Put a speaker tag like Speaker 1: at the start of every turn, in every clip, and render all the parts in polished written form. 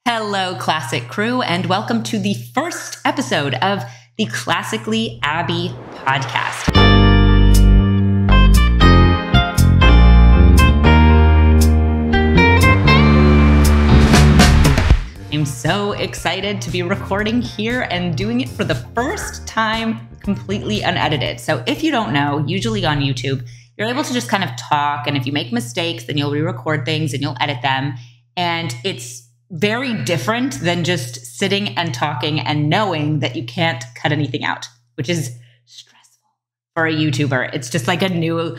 Speaker 1: Hello, Classic Crew, and welcome to the first episode of the Classically Abby podcast. I'm so excited to be recording here and doing it for the first time completely unedited. So if you don't know, usually on YouTube, you're able to just kind of talk, and if you make mistakes, then you'll re-record things and you'll edit them. And it's very different than just sitting and talking and knowing that you can't cut anything out, which is stressful for a YouTuber. It's just like a new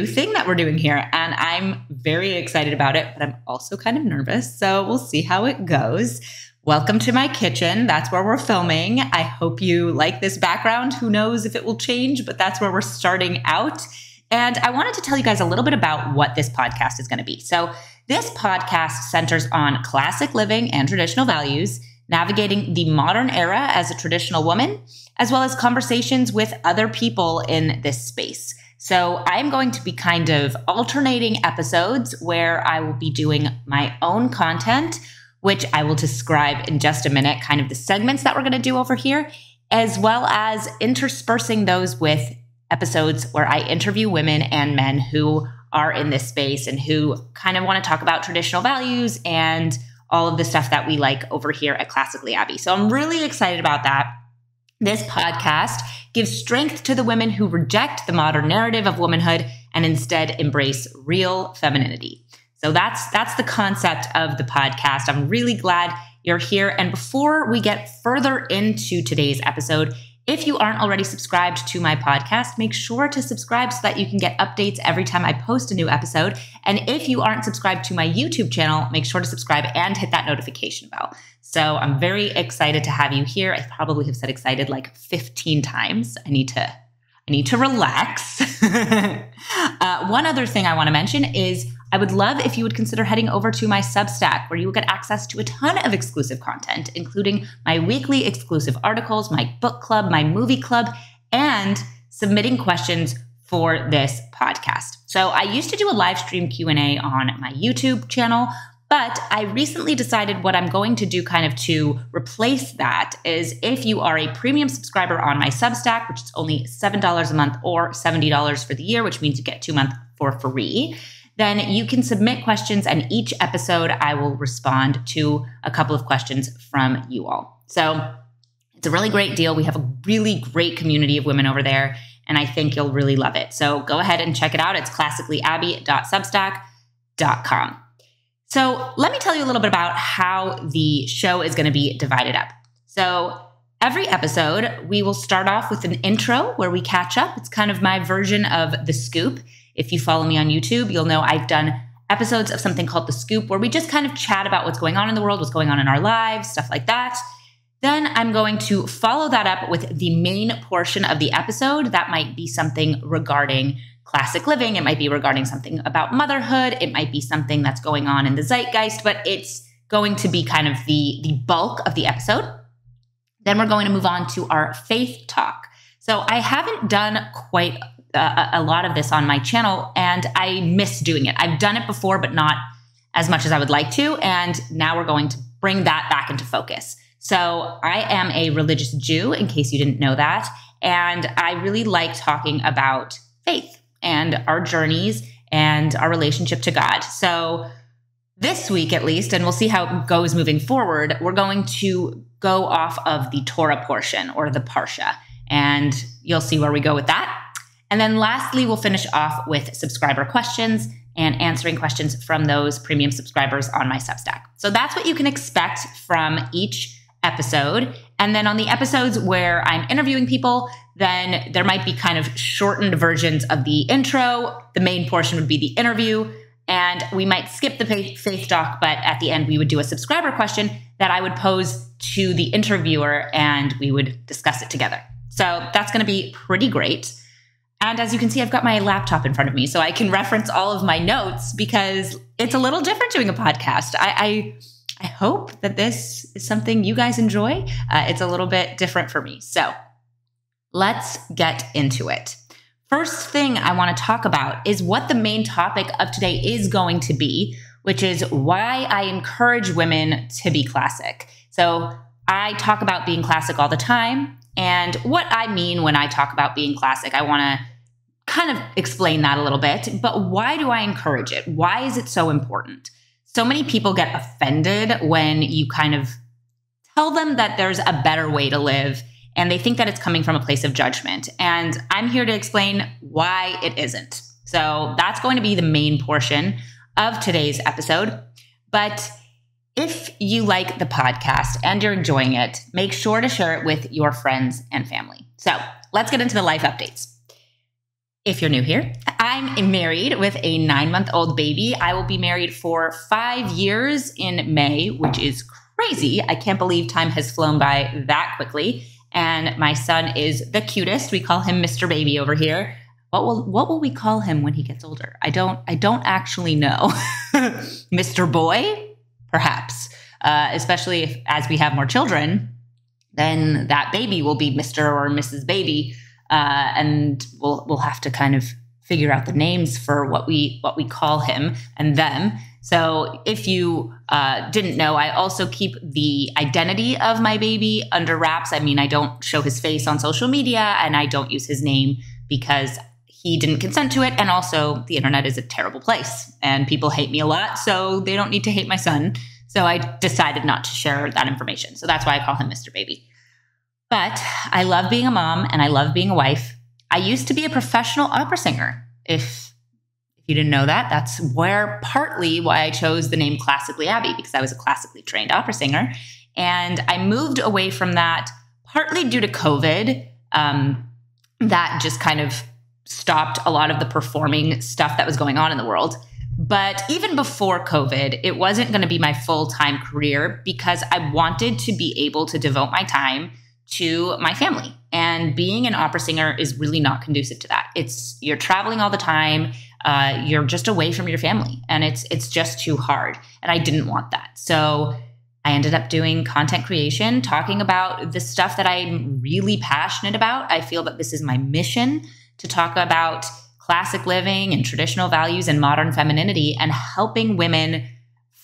Speaker 1: thing that we're doing here. And I'm very excited about it, but I'm also kind of nervous. So we'll see how it goes. Welcome to my kitchen. That's where we're filming. I hope you like this background. Who knows if it will change, but that's where we're starting out. And I wanted to tell you guys a little bit about what this podcast is going to be. So this podcast centers on classic living and traditional values, navigating the modern era as a traditional woman, as well as conversations with other people in this space. So I'm going to be kind of alternating episodes where I will be doing my own content, which I will describe in just a minute, kind of the segments that we're going to do over here, as well as interspersing those with episodes where I interview women and men who are in this space and who kind of want to talk about traditional values and all of the stuff that we like over here at Classically Abby. So I'm really excited about that. This podcast gives strength to the women who reject the modern narrative of womanhood and instead embrace real femininity. So that's the concept of the podcast. I'm really glad you're here. And before we get further into today's episode, if you aren't already subscribed to my podcast, make sure to subscribe so that you can get updates every time I post a new episode. And if you aren't subscribed to my YouTube channel, make sure to subscribe and hit that notification bell. So I'm very excited to have you here. I probably have said excited like 15 times. I need to relax. One other thing I want to mention is I would love if you would consider heading over to my Substack, where you will get access to a ton of exclusive content, including my weekly exclusive articles, my book club, my movie club, and submitting questions for this podcast. So I used to do a live stream Q&A on my YouTube channel, but I recently decided what I'm going to do kind of to replace that is if you are a premium subscriber on my Substack, which is only $7 a month or $70 for the year, which means you get 2 months for free, then you can submit questions, and each episode I will respond to a couple of questions from you all. So it's a really great deal. We have a really great community of women over there, and I think you'll really love it. So go ahead and check it out. It's classicallyabby.substack.com. So let me tell you a little bit about how the show is going to be divided up. So every episode, we will start off with an intro where we catch up. It's kind of my version of The Scoop. If you follow me on YouTube, you'll know I've done episodes of something called The Scoop, where we just kind of chat about what's going on in the world, what's going on in our lives, stuff like that. Then I'm going to follow that up with the main portion of the episode. That might be something regarding classic living. It might be regarding something about motherhood. It might be something that's going on in the zeitgeist, but it's going to be kind of the bulk of the episode. Then we're going to move on to our faith talk. So I haven't done quite a lot of this on my channel, and I miss doing it. I've done it before, but not as much as I would like to. And now we're going to bring that back into focus. So I am a religious Jew, in case you didn't know that. And I really like talking about faith and our journeys and our relationship to God. So this week, at least, and we'll see how it goes moving forward, we're going to go off of the Torah portion, or the Parsha, and you'll see where we go with that. And then lastly, we'll finish off with subscriber questions and answering questions from those premium subscribers on my Substack. So that's what you can expect from each episode. And then on the episodes where I'm interviewing people, then there might be kind of shortened versions of the intro. The main portion would be the interview, and we might skip the faith talk, but at the end we would do a subscriber question that I would pose to the interviewer, and we would discuss it together. So that's going to be pretty great. And as you can see, I've got my laptop in front of me, so I can reference all of my notes because it's a little different doing a podcast. I hope that this is something you guys enjoy. It's a little bit different for me. So let's get into it. First thing I want to talk about is what the main topic of today is going to be, which is why I encourage women to be classic. So I talk about being classic all the time. And what I mean when I talk about being classic, I want to kind of explain that a little bit. But why do I encourage it? Why is it so important? So many people get offended when you kind of tell them that there's a better way to live, and they think that it's coming from a place of judgment. And I'm here to explain why it isn't. So that's going to be the main portion of today's episode. But if you like the podcast and you're enjoying it, make sure to share it with your friends and family. So let's get into the life updates. If you're new here, I'm married with a 9-month-old baby. I will be married for 5 years in May, which is crazy. I can't believe time has flown by that quickly. And my son is the cutest. We call him Mr. Baby over here. What will we call him when he gets older? I don't actually know. Mr. Boy, perhaps. Especially if, as we have more children, then that baby will be Mr. or Mrs. Baby. And we'll have to kind of figure out the names for what we call him and them. So if you didn't know, I also keep the identity of my baby under wraps. I mean, I don't show his face on social media, and I don't use his name because he didn't consent to it. And also, the internet is a terrible place and people hate me a lot, so they don't need to hate my son. So I decided not to share that information. So that's why I call him Mr. Baby. But I love being a mom and I love being a wife. I used to be a professional opera singer. If you didn't know that, that's partly why I chose the name Classically Abby, because I was a classically trained opera singer. And I moved away from that partly due to COVID. That just kind of stopped a lot of the performing stuff that was going on in the world. But even before COVID, it wasn't going to be my full-time career because I wanted to be able to devote my time to my family. And being an opera singer is really not conducive to that. You're traveling all the time. You're just away from your family, and it's just too hard. And I didn't want that. So I ended up doing content creation, talking about the stuff that I'm really passionate about. I feel that this is my mission, to talk about classic living and traditional values and modern femininity, and helping women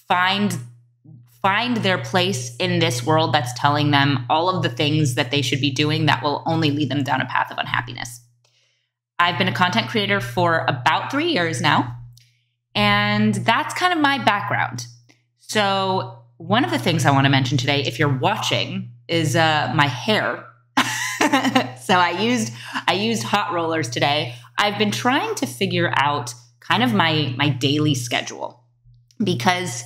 Speaker 1: find their place in this world that's telling them all of the things that they should be doing that will only lead them down a path of unhappiness. I've been a content creator for about 3 years now, and that's kind of my background. So one of the things I want to mention today, if you're watching, is my hair. So I used hot rollers today. I've been trying to figure out kind of my daily schedule, because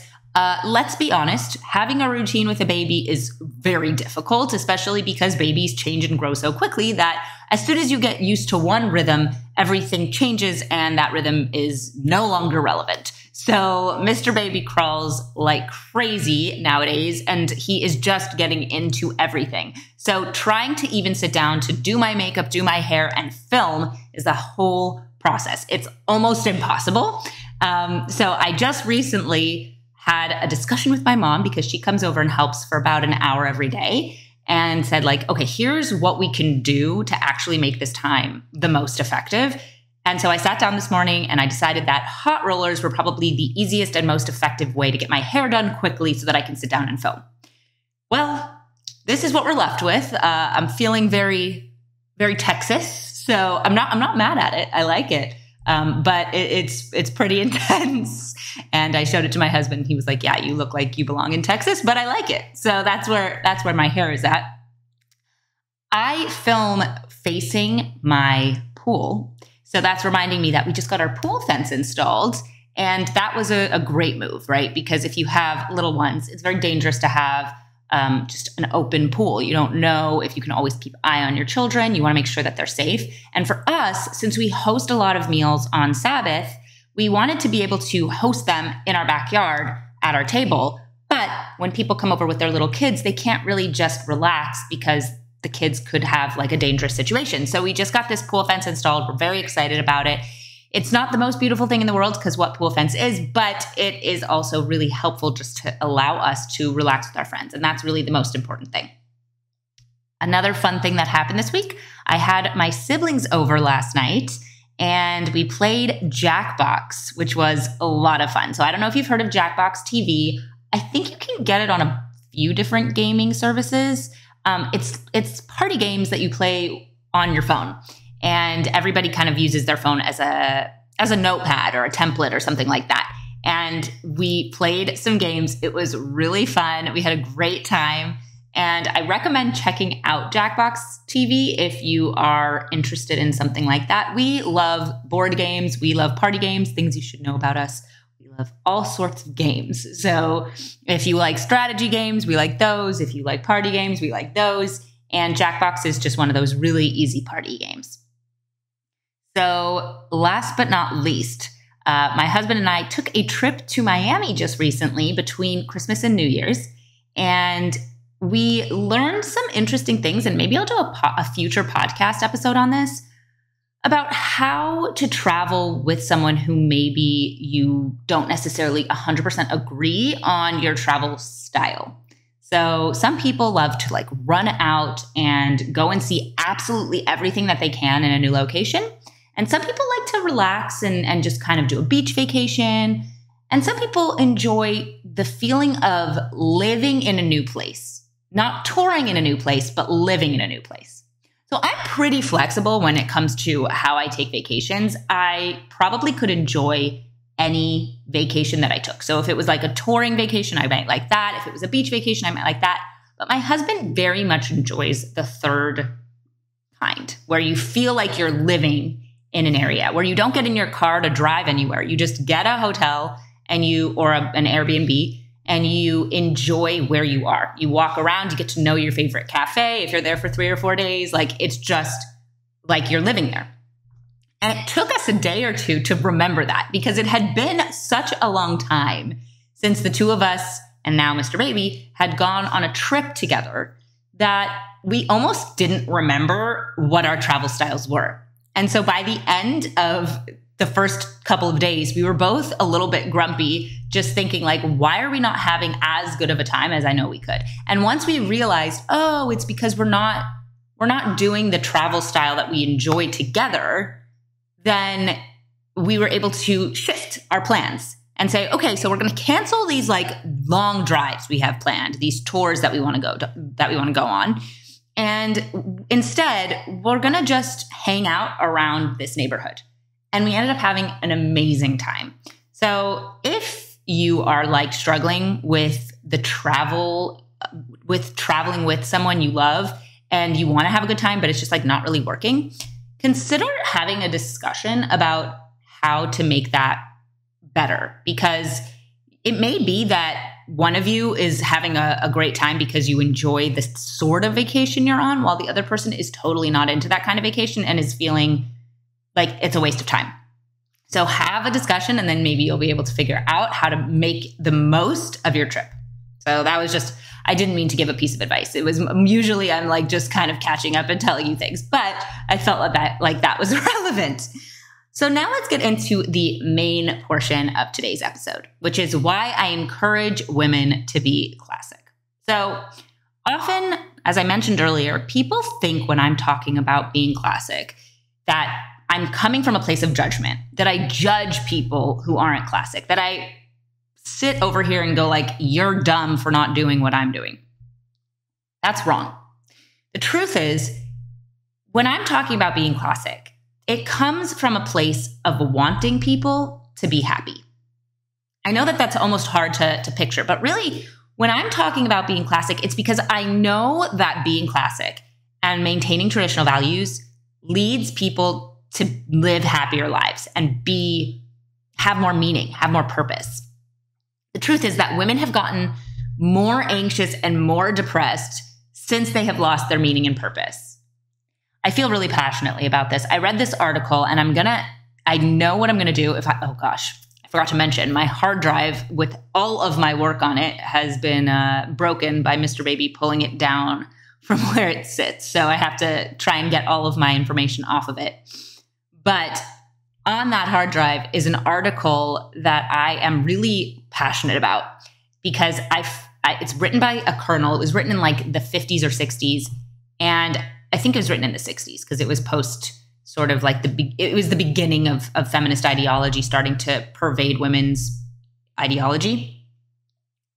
Speaker 1: let's be honest, having a routine with a baby is very difficult, especially because babies change and grow so quickly that as soon as you get used to one rhythm, everything changes and that rhythm is no longer relevant. So Mr. Baby crawls like crazy nowadays, and he is just getting into everything. So trying to even sit down to do my makeup, do my hair, and film is a whole process. It's almost impossible. So I just recently had a discussion with my mom, because she comes over and helps for about an hour every day, and said, like, okay, here's what we can do to actually make this time the most effective. And so I sat down this morning and I decided that hot rollers were probably the easiest and most effective way to get my hair done quickly so that I can sit down and film. Well, this is what we're left with. I'm feeling very, very Texas. So I'm not mad at it. I like it. But it's pretty intense. And I showed it to my husband. He was like, yeah, you look like you belong in Texas, but I like it. So that's where my hair is at. I film facing my pool. So that's reminding me that we just got our pool fence installed. And that was a great move, right? Because if you have little ones, it's very dangerous to have just an open pool. You don't know if you can always keep an eye on your children. You want to make sure that they're safe. And for us, since we host a lot of meals on Sabbath, we wanted to be able to host them in our backyard at our table. But when people come over with their little kids, they can't really just relax because the kids could have like a dangerous situation. So we just got this pool fence installed. We're very excited about it. It's not the most beautiful thing in the world, because what pool fence is, but it is also really helpful just to allow us to relax with our friends. And that's really the most important thing. Another fun thing that happened this week, I had my siblings over last night, and we played Jackbox, which was a lot of fun. So I don't know if you've heard of Jackbox TV. I think you can get it on a few different gaming services. It's party games that you play on your phone, and everybody kind of uses their phone as a notepad or a template or something like that. And we played some games. It was really fun. We had a great time. And I recommend checking out Jackbox TV if you are interested in something like that. We love board games. We love party games, things you should know about us. We love all sorts of games. So if you like strategy games, we like those. If you like party games, we like those. And Jackbox is just one of those really easy party games. So last but not least, my husband and I took a trip to Miami just recently between Christmas and New Year's. And we learned some interesting things, and maybe I'll do a future podcast episode on this, about how to travel with someone who maybe you don't necessarily 100% agree on your travel style. So some people love to like run out and go and see absolutely everything that they can in a new location. And some people like to relax and just kind of do a beach vacation. And some people enjoy the feeling of living in a new place. Not touring in a new place, but living in a new place. So I'm pretty flexible when it comes to how I take vacations. I probably could enjoy any vacation that I took. So if it was like a touring vacation, I might like that. If it was a beach vacation, I might like that. But my husband very much enjoys the third kind, where you feel like you're living in an area, where you don't get in your car to drive anywhere. You just get a hotel and an Airbnb, and you enjoy where you are. You walk around, you get to know your favorite cafe. If you're there for 3 or 4 days, like it's just like you're living there. And it took us a day or two to remember that, because it had been such a long time since the two of us, and now Mr. Baby, had gone on a trip together that we almost didn't remember what our travel styles were. And so by the end of the first couple of days, we were both a little bit grumpy, just thinking like, why are we not having as good of a time as I know we could? And once we realized, oh, it's because we're not doing the travel style that we enjoy together, then we were able to shift our plans and say, okay, so we're going to cancel these like long drives we have planned, these tours that we want to go on. And instead, we're going to just hang out around this neighborhood. And we ended up having an amazing time. So if you are like struggling with traveling with someone you love and you want to have a good time, but it's just like not really working, consider having a discussion about how to make that better. Because it may be that one of you is having a great time because you enjoy the sort of vacation you're on, while the other person is totally not into that kind of vacation and is feeling like it's a waste of time. So have a discussion, and then maybe you'll be able to figure out how to make the most of your trip. So that was just, I didn't mean to give a piece of advice. It was usually I'm like just kind of catching up and telling you things, but I felt like that was relevant. So now let's get into the main portion of today's episode, which is why I encourage women to be classic. So often, as I mentioned earlier, people think when I'm talking about being classic that I'm coming from a place of judgment, that I judge people who aren't classic, that I sit over here and go like, you're dumb for not doing what I'm doing. That's wrong. The truth is, when I'm talking about being classic, it comes from a place of wanting people to be happy. I know that that's almost hard to picture, but really, when I'm talking about being classic, it's because I know that being classic and maintaining traditional values leads people to live happier lives and have more meaning, have more purpose. The truth is that women have gotten more anxious and more depressed since they have lost their meaning and purpose. I feel really passionately about this. I read this article, and I know what I'm going to do oh gosh, I forgot to mention my hard drive with all of my work on it has been broken by Mr. Baby pulling it down from where it sits. So I have to try and get all of my information off of it. But on that hard drive is an article that I am really passionate about, because it's written by a colonel. It was written in like the 50s or 60s. And I think it was written in the 60s because it was post sort of like it was the beginning of feminist ideology starting to pervade women's ideology.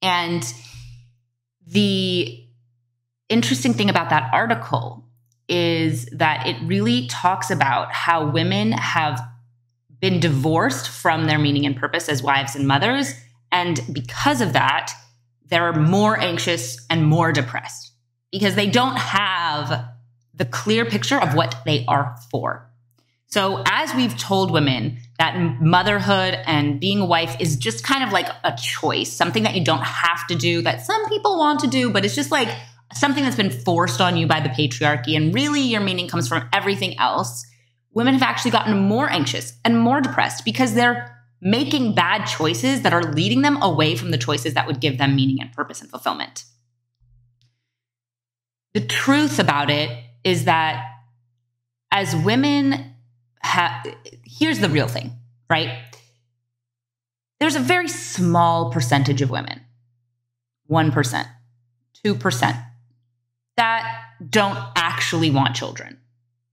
Speaker 1: And the interesting thing about that article is that it really talks about how women have been divorced from their meaning and purpose as wives and mothers. And because of that, they're more anxious and more depressed because they don't have the clear picture of what they are for. So as we've told women that motherhood and being a wife is just kind of like a choice, something that you don't have to do, that some people want to do, but it's just like something that's been forced on you by the patriarchy. And really your meaning comes from everything else. Women have actually gotten more anxious and more depressed because they're making bad choices that are leading them away from the choices that would give them meaning and purpose and fulfillment. The truth about it is that as women here's the real thing, right? There's a very small percentage of women, 1%, 2%, that don't actually want children,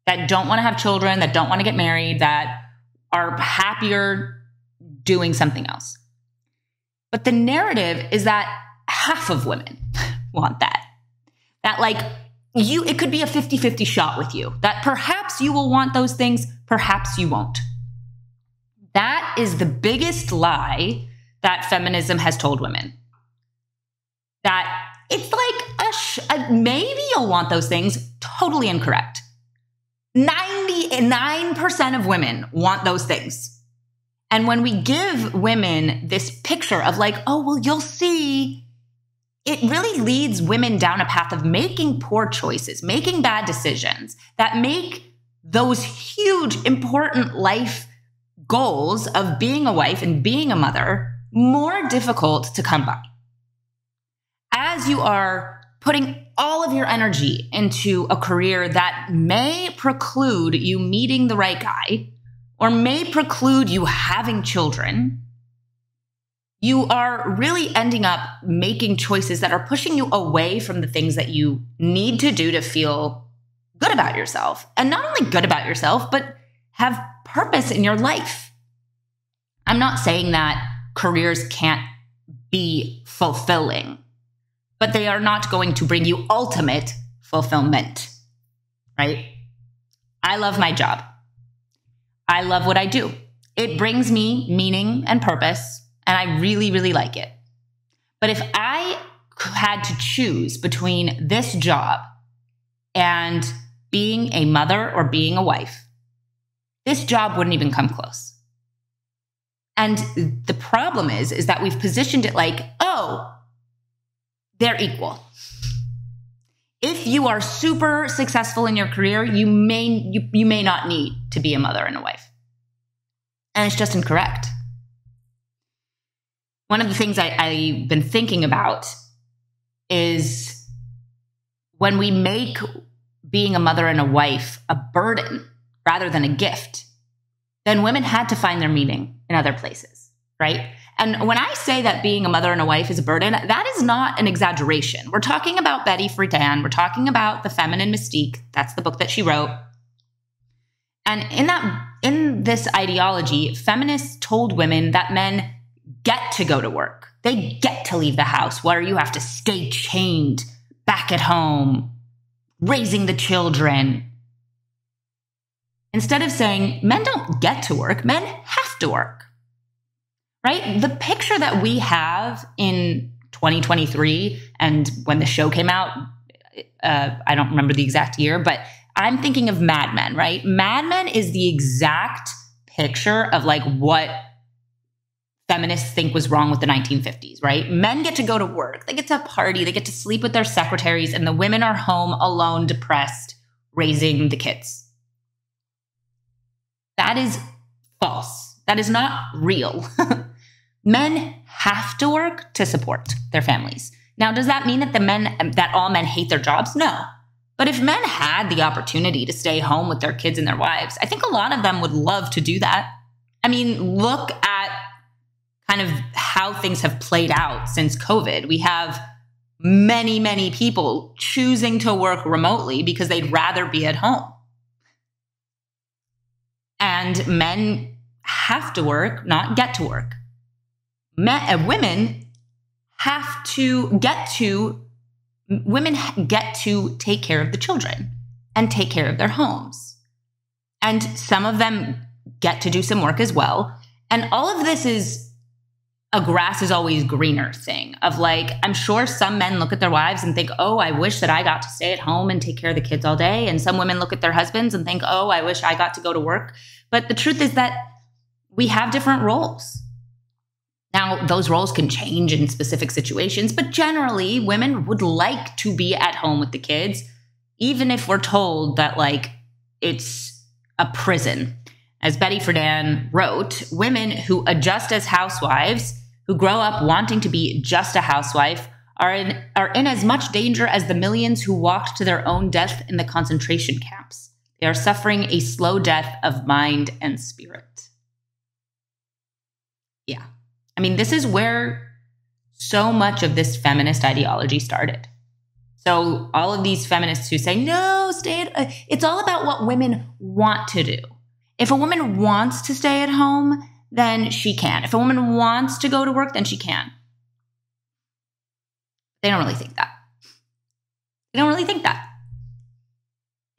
Speaker 1: that don't want to have children, that don't want to get married, that are happier doing something else. But the narrative is that half of women want that. That like it could be a 50-50 shot with you, that perhaps you will want those things, perhaps you won't. That is the biggest lie that feminism has told women. That it's like maybe you'll want those things. Totally incorrect. 99% of women want those things. And when we give women this picture of like, oh, well, you'll see, it really leads women down a path of making poor choices, making bad decisions that make those huge, important life goals of being a wife and being a mother more difficult to come by. As you are putting all of your energy into a career that may preclude you meeting the right guy or may preclude you having children, you are really ending up making choices that are pushing you away from the things that you need to do to feel good about yourself. And not only good about yourself, but have purpose in your life. I'm not saying that careers can't be fulfilling, but they are not going to bring you ultimate fulfillment, right? I love my job. I love what I do. It brings me meaning and purpose. And I really, really like it. But if I had to choose between this job and being a mother or being a wife, this job wouldn't even come close. And the problem is that we've positioned it like, oh, they're equal. If you are super successful in your career, you may not need to be a mother and a wife. And it's just incorrect. One of the things I've been thinking about is when we make being a mother and a wife a burden rather than a gift, then women had to find their meaning in other places, right? And when I say that being a mother and a wife is a burden, that is not an exaggeration. We're talking about Betty Friedan. We're talking about The Feminine Mystique. That's the book that she wrote. And in this ideology, feminists told women that men get to go to work. They get to leave the house where you have to stay chained back at home, raising the children. Instead of saying men don't get to work, men have to work, right? The picture that we have in 2023 and when the show came out, I don't remember the exact year, but I'm thinking of Mad Men, right? Mad Men is the exact picture of like what feminists think was wrong with the 1950s, right? Men get to go to work, they get to party, they get to sleep with their secretaries, and the women are home alone, depressed, raising the kids. That is false. That is not real. Men have to work to support their families. Now, does that mean that all men hate their jobs? No. But if men had the opportunity to stay home with their kids and their wives, I think a lot of them would love to do that. I mean, look at kind of how things have played out since COVID. We have many, many people choosing to work remotely because they'd rather be at home. And men have to work, not get to work. Women get to take care of the children and take care of their homes. And some of them get to do some work as well. And all of this is a grass is always greener thing of like, I'm sure some men look at their wives and think, oh, I wish that I got to stay at home and take care of the kids all day. And some women look at their husbands and think, oh, I wish I got to go to work. But the truth is that we have different roles. Now, those roles can change in specific situations, but generally women would like to be at home with the kids, even if we're told that like it's a prison. As Betty Friedan wrote, women who adjust as housewives, who grow up wanting to be just a housewife, are in as much danger as the millions who walked to their own death in the concentration camps. They are suffering a slow death of mind and spirit. Yeah. I mean, this is where so much of this feminist ideology started. So all of these feminists who say, no, it's all about what women want to do. If a woman wants to stay at home, then she can. If a woman wants to go to work, then she can. They don't really think that. They don't really think that.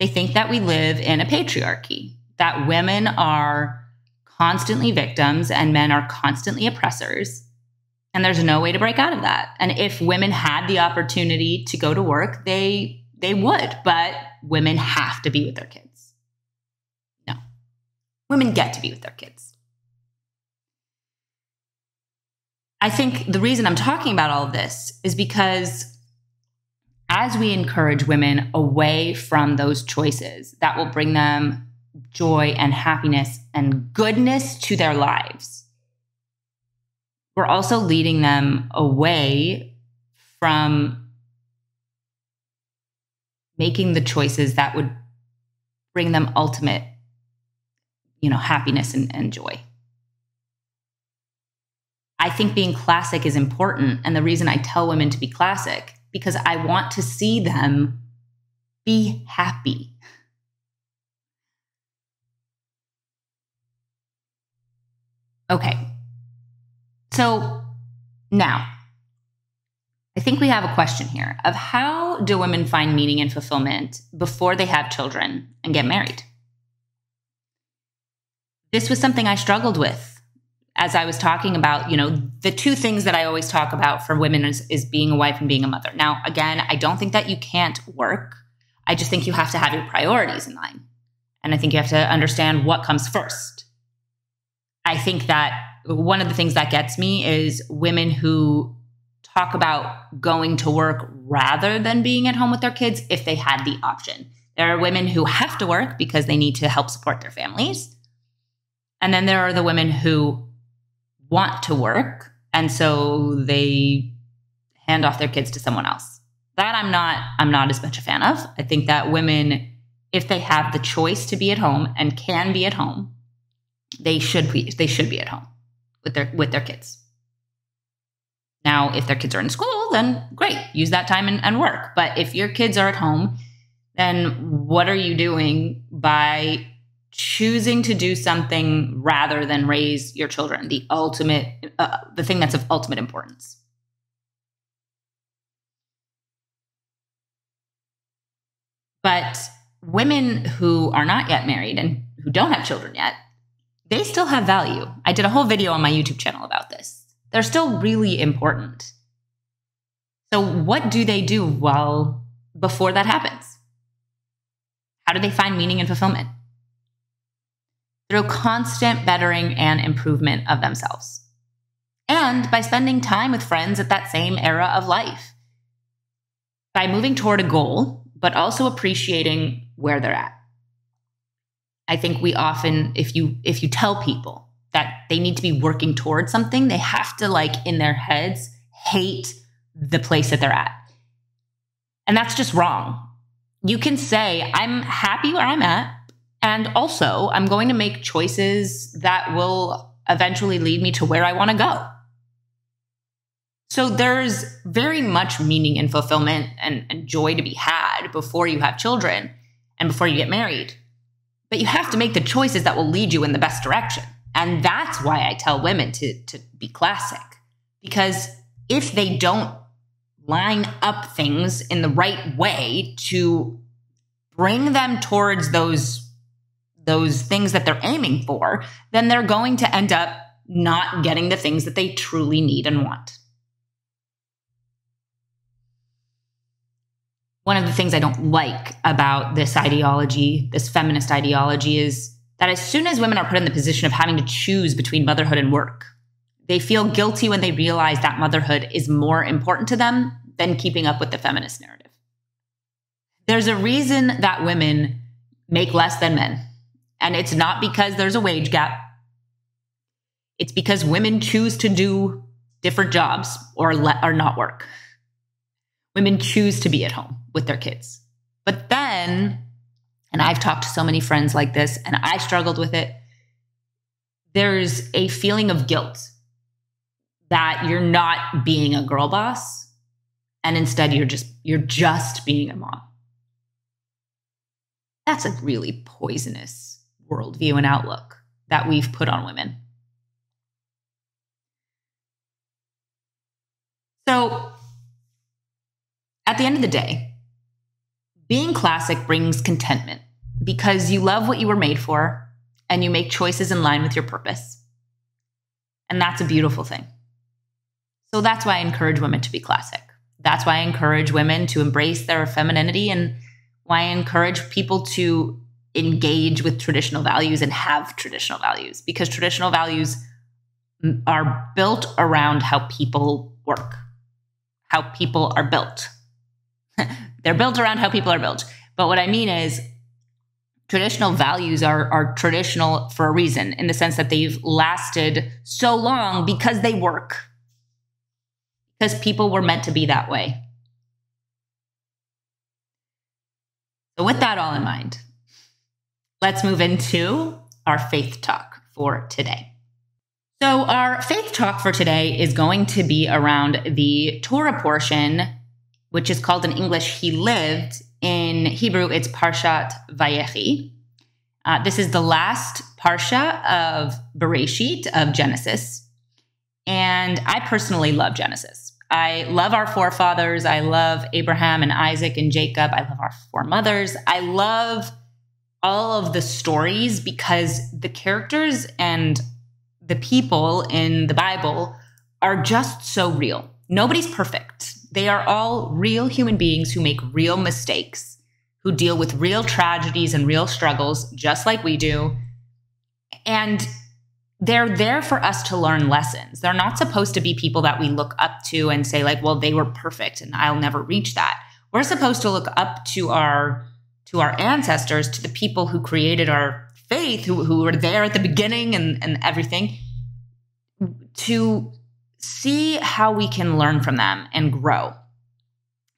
Speaker 1: They think that we live in a patriarchy, that women are constantly victims and men are constantly oppressors. And there's no way to break out of that. And if women had the opportunity to go to work, they would, but women have to be with their kids. No. Women get to be with their kids. I think the reason I'm talking about all of this is because as we encourage women away from those choices that will bring them joy and happiness and goodness to their lives, we're also leading them away from making the choices that would bring them ultimate, happiness and joy. I think being classic is important. And the reason I tell women to be classic, because I want to see them be happy. Okay. So now, I think we have a question here of how do women find meaning and fulfillment before they have children and get married? This was something I struggled with as I was talking about, the two things that I always talk about for women is being a wife and being a mother. Now, again, I don't think that you can't work. I just think you have to have your priorities in line. And I think you have to understand what comes first. I think that one of the things that gets me is women who talk about going to work rather than being at home with their kids if they had the option. There are women who have to work because they need to help support their families. And then there are the women who want to work, and so they hand off their kids to someone else. That I'm not as much a fan of. I think that women, if they have the choice to be at home and can be at home, they should be at home with their kids. Now, if their kids are in school, then great, use that time and work. But if your kids are at home, then what are you doing by choosing to do something rather than raise your children, the thing that's of ultimate importance? But women who are not yet married and who don't have children yet, they still have value. I did a whole video on my YouTube channel about this. They're still really important. So what do they do before that happens? How do they find meaning and fulfillment? Through constant bettering and improvement of themselves. And by spending time with friends at that same era of life. By moving toward a goal, but also appreciating where they're at. I think we often, if you tell people that they need to be working towards something, they have to, in their heads, hate the place that they're at. And that's just wrong. You can say, I'm happy where I'm at. And also, I'm going to make choices that will eventually lead me to where I want to go. So there's very much meaning and fulfillment and joy to be had before you have children and before you get married. but you have to make the choices that will lead you in the best direction. And that's why I tell women to be classic, because if they don't line up things in the right way to bring them towards those things that they're aiming for, then they're going to end up not getting the things that they truly need and want. One of the things I don't like about this ideology, this feminist ideology, is that as soon as women are put in the position of having to choose between motherhood and work, they feel guilty when they realize that motherhood is more important to them than keeping up with the feminist narrative. There's a reason that women make less than men, and it's not because there's a wage gap. It's because women choose to do different jobs or not work. Women choose to be at home with their kids. But then, and I've talked to so many friends like this, and I struggled with it, there's a feeling of guilt that you're not being a girl boss, and instead you're just being a mom. That's a really poisonous worldview and outlook that we've put on women. So, at the end of the day, being classic brings contentment because you love what you were made for and you make choices in line with your purpose. And that's a beautiful thing. So that's why I encourage women to be classic. That's why I encourage women to embrace their femininity, and why I encourage people to engage with traditional values and have traditional values, because traditional values are built around how people work, how people are built. They're built around how people are built. But what I mean is traditional values are traditional for a reason, in the sense that they've lasted so long because they work, because people were meant to be that way. So with that all in mind, let's move into our faith talk for today. So our faith talk for today is going to be around the Torah portion, which is called in English, He Lived. In Hebrew, it's Parshat Vayechi. This is the last Parsha of Bereshit, of Genesis. And I personally love Genesis. I love our forefathers. I love Abraham and Isaac and Jacob. I love our foremothers. I love all of the stories because the characters and the people in the Bible are just so real. Nobody's perfect. They are all real human beings who make real mistakes, who deal with real tragedies and real struggles, just like we do. And they're there for us to learn lessons. They're not supposed to be people that we look up to and say, like, well, they were perfect and I'll never reach that. We're supposed to look up to our ancestors, to the people who created our faith, who were there at the beginning and everything, to see how we can learn from them and grow.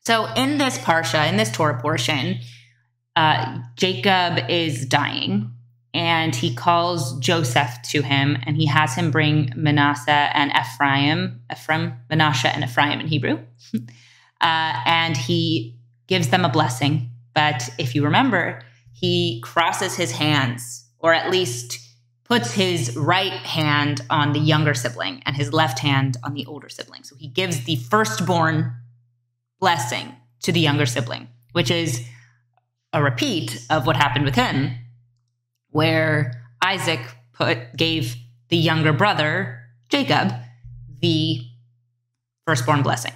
Speaker 1: So in this Parsha, in this Torah portion, Jacob is dying, and he calls Joseph to him, and he has him bring Manasseh and Ephraim, Manasseh and Ephraim in Hebrew, and he gives them a blessing. But if you remember, he crosses his hands, or at least puts his right hand on the younger sibling and his left hand on the older sibling. So he gives the firstborn blessing to the younger sibling, which is a repeat of what happened with him, where Isaac gave the younger brother, Jacob, the firstborn blessing.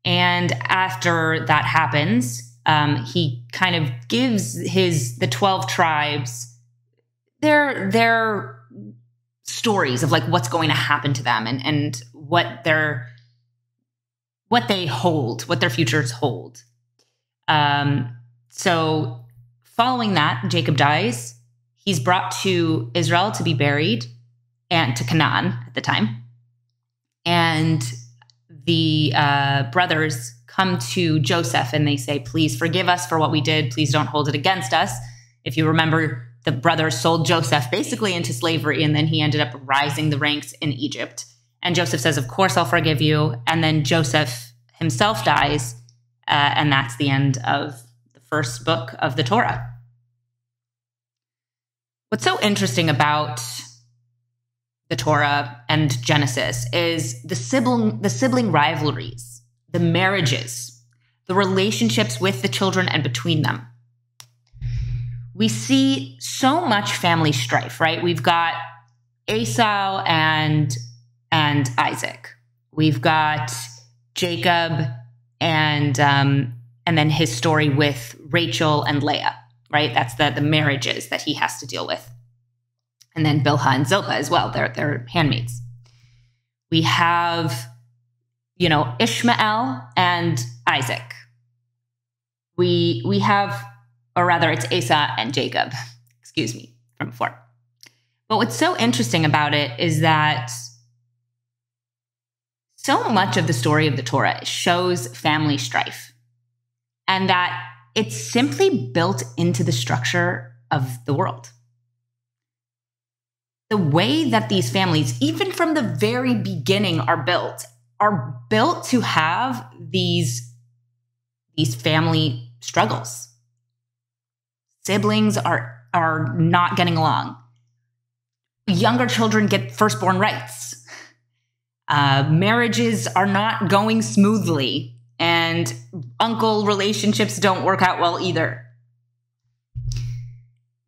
Speaker 1: And after that happens, he kind of gives the 12 tribes their stories of like what's going to happen to them and what they hold, what their futures hold. So following that, Jacob dies. He's brought to Israel to be buried, and to Canaan at the time. And the brothers come to Joseph and they say, please forgive us for what we did. Please don't hold it against us. If you remember, the brothers sold Joseph basically into slavery, and then he ended up rising the ranks in Egypt. And Joseph says, of course, I'll forgive you. And then Joseph himself dies, and that's the end of the first book of the Torah. What's so interesting about the Torah and Genesis is the sibling rivalries, the marriages, the relationships with the children and between them. We see so much family strife, right? We've got Esau and Isaac. We've got Jacob and then his story with Rachel and Leah, right? That's the marriages that he has to deal with. And then Bilhah and Zilpah as well. They're handmaids. We have, Ishmael and Isaac. We have, or rather it's Esau and Jacob, excuse me, from before. But what's so interesting about it is that so much of the story of the Torah shows family strife, and that it's simply built into the structure of the world. The way that these families, even from the very beginning, are built to have these family struggles. Siblings are not getting along. Younger children get firstborn rights. Marriages are not going smoothly, and uncle relationships don't work out well either.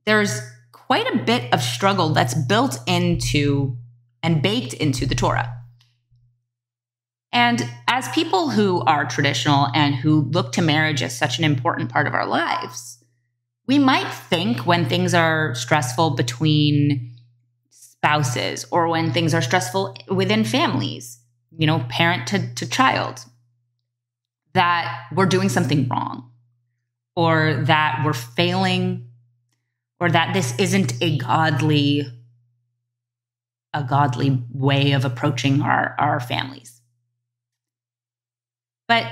Speaker 1: There's quite a bit of struggle that's built into and baked into the Torah. And as people who are traditional and who look to marriage as such an important part of our lives, we might think when things are stressful between spouses or when things are stressful within families, parent to child, that we're doing something wrong, or that we're failing, or that this isn't a godly way of approaching our families. But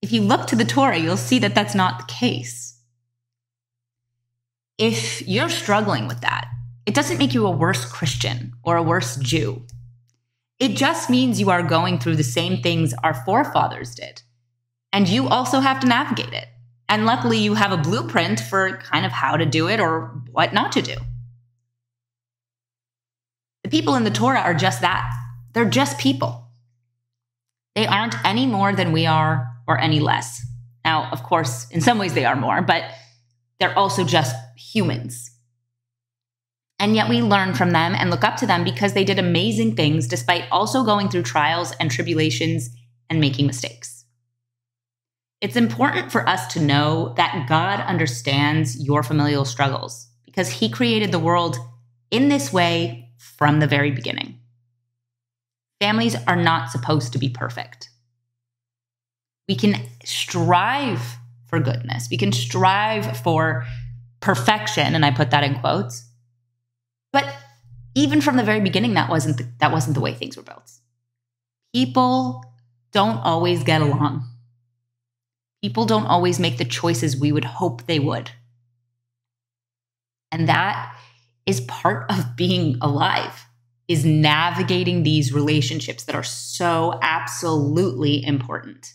Speaker 1: if you look to the Torah, you'll see that that's not the case. If you're struggling with that, it doesn't make you a worse Christian or a worse Jew. It just means you are going through the same things our forefathers did, and you also have to navigate it. And luckily, you have a blueprint for kind of how to do it or what not to do. The people in the Torah are just that. They're just people. They aren't any more than we are or any less. Now, of course, in some ways they are more, but they're also just humans. And yet we learn from them and look up to them because they did amazing things despite also going through trials and tribulations and making mistakes. It's important for us to know that God understands your familial struggles because he created the world in this way from the very beginning. Families are not supposed to be perfect. We can strive for goodness. We can strive for perfection, and I put that in quotes. But even from the very beginning, that wasn't the way things were built. People don't always get along. People don't always make the choices we would hope they would. And that is part of being alive, is navigating these relationships that are so absolutely important.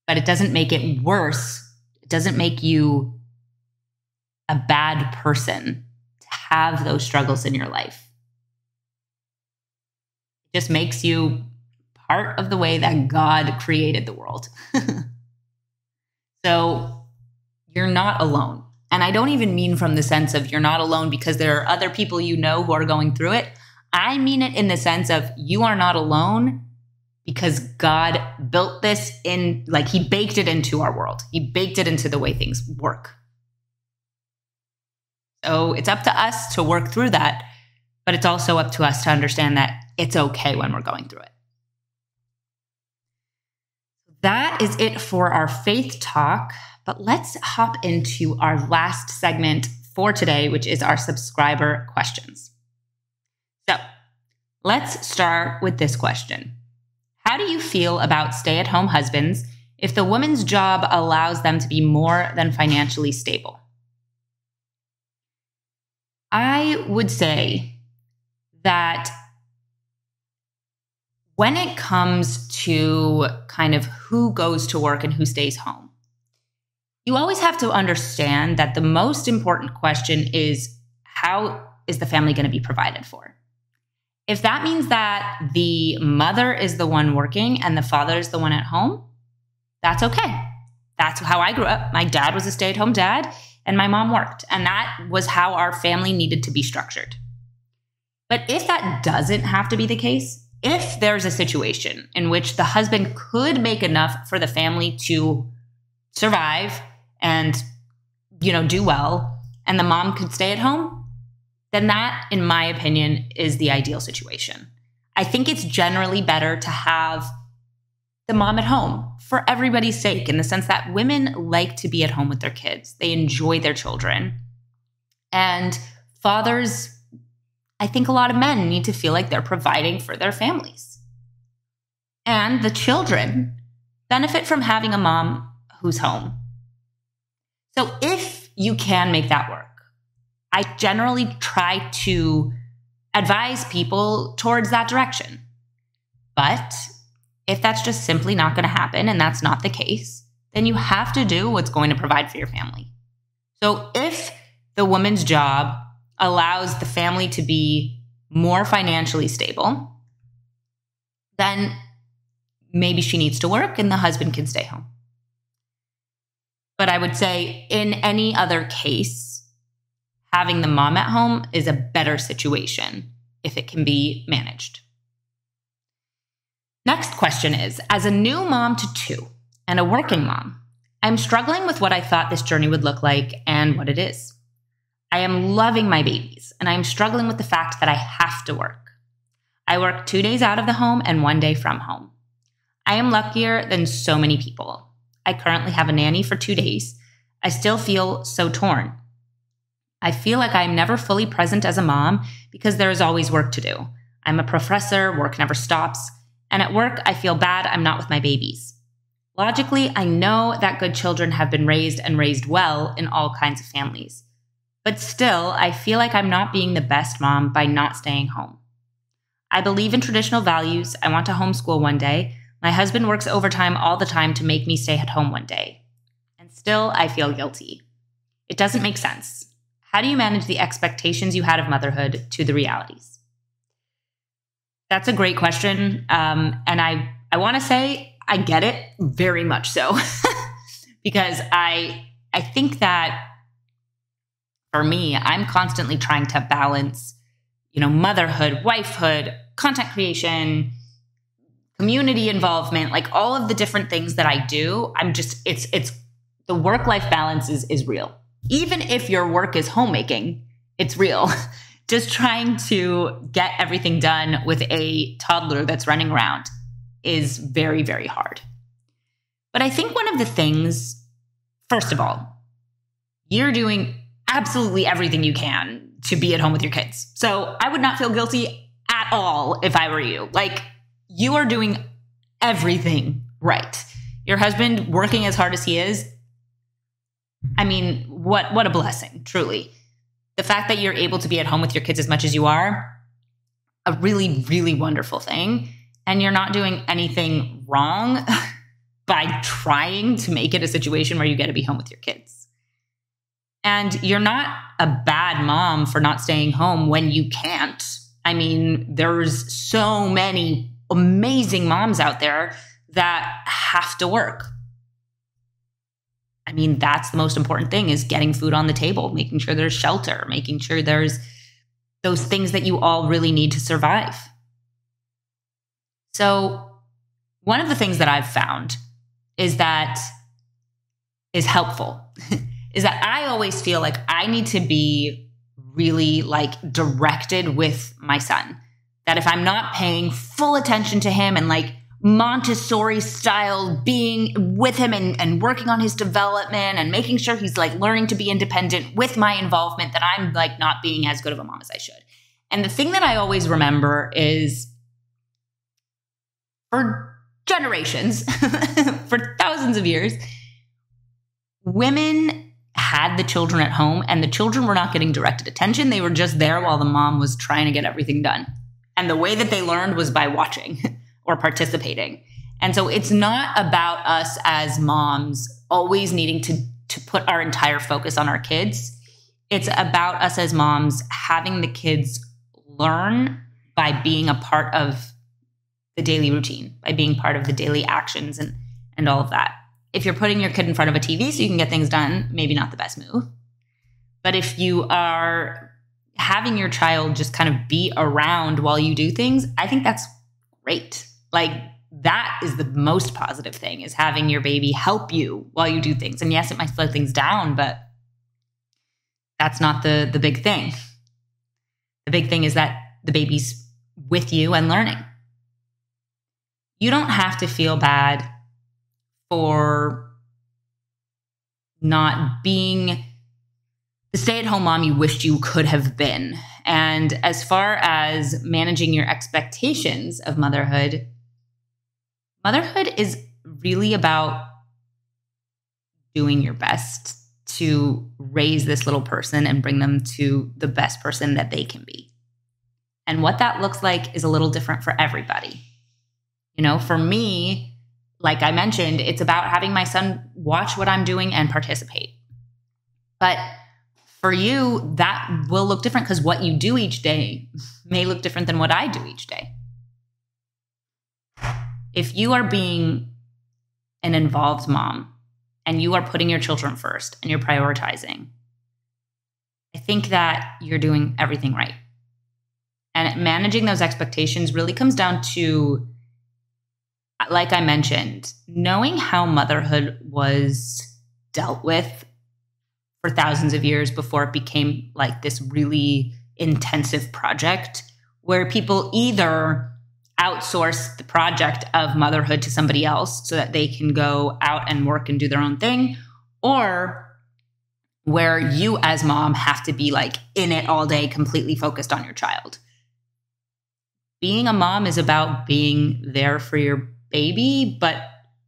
Speaker 1: But it doesn't make it worse. It doesn't make you a bad person to have those struggles in your life. It just makes you part of the way that God created the world. So you're not alone. And I don't even mean from the sense of you're not alone because there are other people who are going through it. I mean it in the sense of you are not alone because God built this in, like he baked it into our world. He baked it into the way things work. So it's up to us to work through that, but it's also up to us to understand that it's okay when we're going through it. That is it for our faith talk, but let's hop into our last segment for today, which is our subscriber questions. So let's start with this question. How do you feel about stay-at-home husbands if the woman's job allows them to be more than financially stable? I would say that when it comes to kind of who goes to work and who stays home, you always have to understand that the most important question is, how is the family going to be provided for? If that means that the mother is the one working and the father is the one at home, that's okay. That's how I grew up. My dad was a stay-at-home dad and my mom worked. And that was how our family needed to be structured. But if that doesn't have to be the case, if there's a situation in which the husband could make enough for the family to survive and, do well, and the mom could stay at home, then that, in my opinion, is the ideal situation. I think it's generally better to have the mom at home for everybody's sake, in the sense that women like to be at home with their kids. They enjoy their children. And fathers, I think a lot of men need to feel like they're providing for their families. And the children benefit from having a mom who's home. So if you can make that work, I generally try to advise people towards that direction. But if that's just simply not going to happen and that's not the case, then you have to do what's going to provide for your family. So if the woman's job allows the family to be more financially stable, then maybe she needs to work and the husband can stay home. But I would say in any other case, having the mom at home is a better situation if it can be managed. Next question is, as a new mom to 2 and a working mom, I'm struggling with what I thought this journey would look like and what it is. I am loving my babies, and I'm struggling with the fact that I have to work. I work 2 days out of the home and 1 day from home. I am luckier than so many people. I currently have a nanny for 2 days. I still feel so torn. I feel like I'm never fully present as a mom because there is always work to do. I'm a professor, work never stops. And at work, I feel bad I'm not with my babies. Logically, I know that good children have been raised and raised well in all kinds of families. But still, I feel like I'm not being the best mom by not staying home. I believe in traditional values. I want to homeschool one day. My husband works overtime all the time to make me stay at home one day. And still, I feel guilty. It doesn't make sense. How do you manage the expectations you had of motherhood to the realities? That's a great question. And I want to say I get it very much so. Because I think that for me, I'm constantly trying to balance, motherhood, wifehood, content creation, community involvement, like all of the different things that I do. It's the work-life balance is real. Even if your work is homemaking, it's real. Just trying to get everything done with a toddler that's running around is very, very hard. But I think one of the things, first of all, you're doing absolutely everything you can to be at home with your kids. So I would not feel guilty at all if I were you. Like, you are doing everything right. Your husband working as hard as he is, I mean, what a blessing, truly. The fact that you're able to be at home with your kids as much as you are, a really, really wonderful thing. And you're not doing anything wrong by trying to make it a situation where you get to be home with your kids. And you're not a bad mom for not staying home when you can't. I mean, there's so many amazing moms out there that have to work. I mean, that's the most important thing, is getting food on the table, making sure there's shelter, making sure there's those things that you all really need to survive. So one of the things that I've found is helpful is that I always feel like I need to be really directed with my son. That if I'm not paying full attention to him and Montessori style being with him and working on his development and making sure he's learning to be independent with my involvement, that I'm not being as good of a mom as I should. And the thing that I always remember is, for generations, for thousands of years, women had the children at home and the children were not getting directed attention. They were just there while the mom was trying to get everything done. And the way that they learned was by watching or participating. And so it's not about us as moms always needing to put our entire focus on our kids. It's about us as moms having the kids learn by being a part of the daily routine, by being part of the daily actions and all of that. If you're putting your kid in front of a TV so you can get things done, maybe not the best move. But if you are having your child just kind of be around while you do things, I think that's great. Like, that is the most positive thing, is having your baby help you while you do things. And yes, it might slow things down, but that's not the big thing. The big thing is that the baby's with you and learning. You don't have to feel bad for not being the stay-at-home mom you wished you could have been. And as far as managing your expectations of motherhood, motherhood is really about doing your best to raise this little person and bring them to the best person that they can be. And what that looks like is a little different for everybody. You know, for me, like I mentioned, it's about having my son watch what I'm doing and participate. But for you, that will look different because what you do each day may look different than what I do each day. If you are being an involved mom and you are putting your children first and you're prioritizing, I think that you're doing everything right. And managing those expectations really comes down to, like I mentioned, knowing how motherhood was dealt with for thousands of years before it became like this really intensive project where people either outsource the project of motherhood to somebody else so that they can go out and work and do their own thing, or where you as mom have to be like in it all day, completely focused on your child. Being a mom is about being there for your baby, but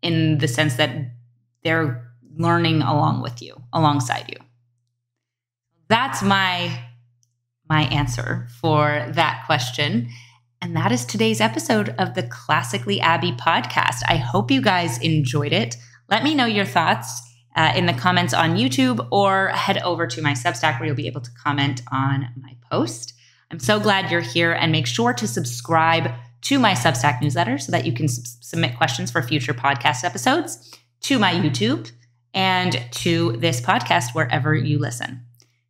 Speaker 1: in the sense that they're learning along with you, alongside you. That's my answer for that question. And that is today's episode of the Classically Abby podcast. I hope you guys enjoyed it. Let me know your thoughts in the comments on YouTube, or head over to my Substack where you'll be able to comment on my post. I'm so glad you're here, and make sure to subscribe to my Substack newsletter so that you can submit questions for future podcast episodes, to my YouTube, and to this podcast wherever you listen.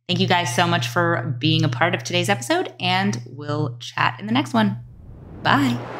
Speaker 1: Thank you guys so much for being a part of today's episode, and we'll chat in the next one. Bye.